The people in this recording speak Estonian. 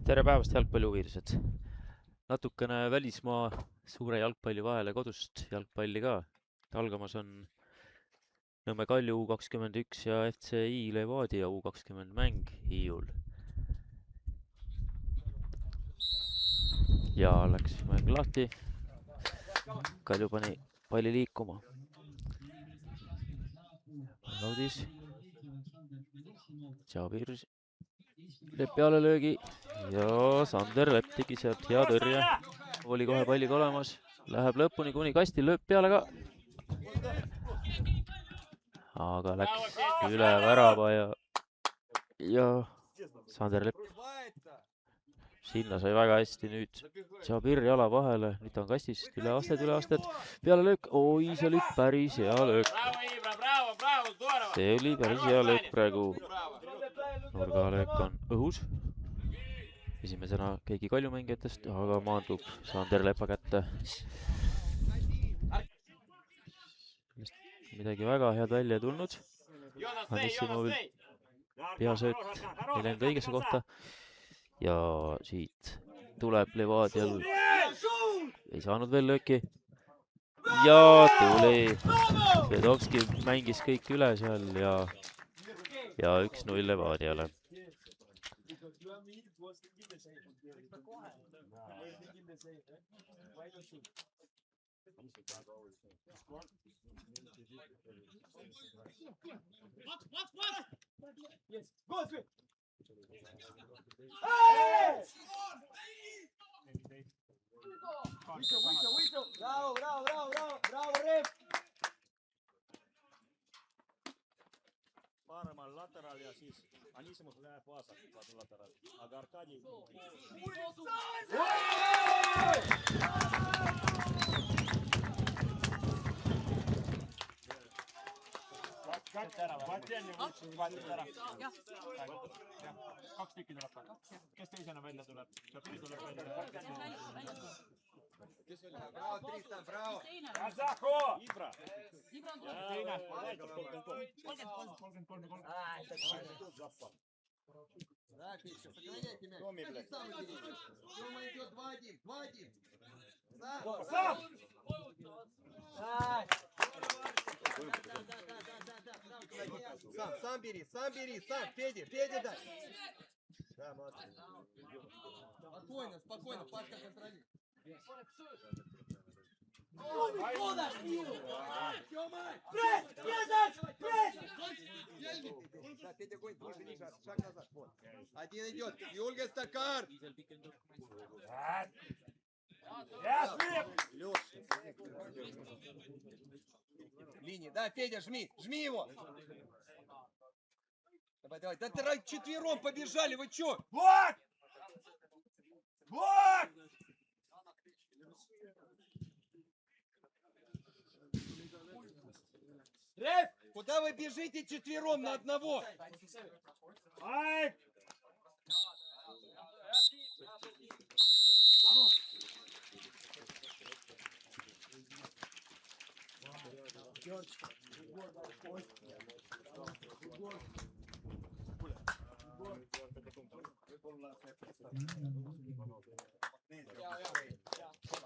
Tere päevast, jalgpallihuvilised! Natukene välismaa suure jalgpalli vahele kodust jalgpalli ka. Algamas on Nõmme Kalju U21 ja FCI Levadia U20 mäng Hiiul. Ja läks mäng lahti. Kalju pani palli liikuma. Laudis. Tšaabir teeb pealelöögi ja Sander Lepp tegi sealt hea tõrje. Oli kohe palliga olemas. Läheb lõpuni kuni kasti, lööb peale ka. Aga läks üle värava ja Sander Lepp sinna sai väga hästi nüüd Tšaabir jala vahele. Nüüd on kastist üle astet. Peale löök. Oi, see oli päris hea löök. See oli päris hea löök praegu. Nurgalöök on õhus. Esimesena keegi Kalju mängijatest, aga maandub Sander Lepa kätte. Midagi väga head välja tulnud. Anissimovil peasööt ei läinud õigesse kohta. Ja siit tuleb Levadial. Ei saanud veel lööki. Ja tuli. Vedovski mängis kõik üle seal ja 1-0 Levadiale. Paremman lateral ja siis Anisimov läheb vasakult lateral, aga Arkadi kaks tükki tuleb päeva. Kes teisena välja tuleb? Kes oli? Bravo, Tristan, bravo! Kazako! Ibra! Teine, 33. Да, Петя, сохраняйте мяч. Ты сам бери. Рома идет 2-1, 2-1. Сам! Сам бери, сам. Федя, дай. Да, молодцы. Спокойно, Пашка контролирует. Да, Петя гонит, ближе, шаг назад. Вот. Один идет. Юльга Стакар. Леша. Линия. Да, Федя, жми его. Давай. Да четвером побежали, вы чё? Вот! Реф! Куда вы бежите четвером на одного? Ай!